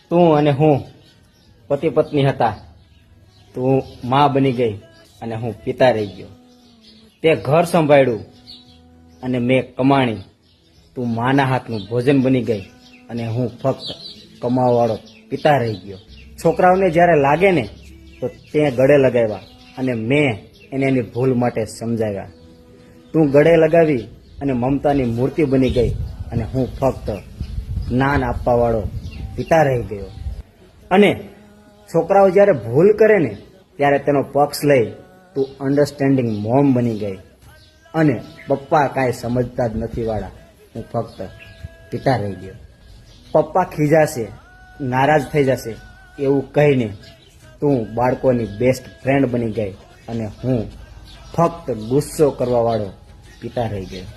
તું અને હું પતિ પત્ની હતા. તું માં બની ગઈ અને હું પિતા રહી ગયો. તે ઘર સંભાળ્યું અને મેં કમાણી. તું માના હાથનું ભોજન બની ગઈ અને હું ફક્ત કમાવાવાળો પિતા રહી ગયો. છોકરાઓને જ્યારે લાગે ને તો તે ગળે લગાવ્યા અને મેં એને એની ભૂલ માટે સમજાવ્યા. તું ગળે લગાવી અને મમતાની મૂર્તિ બની ગઈ અને હું ફક્ત જ્ઞાન આપવાવાળો પિતા રહી ગયો. અને છોકરાઓ જ્યારે ભૂલ કરે ને ત્યારે તેનો પક્ષ લઈ તું અન્ડરસ્ટેન્ડિંગ મોમ બની ગઈ. અને પપ્પા કાંઈ સમજતા જ નથી વાળા, હું ફક્ત પિતા રહી ગયો. પપ્પા ખીજાશે, નારાજ થઈ જશે એવું કહીને તું બાળકોની બેસ્ટ ફ્રેન્ડ બની ગઈ અને હું ફક્ત ગુસ્સો કરવાવાળો પિતા રહી ગયો.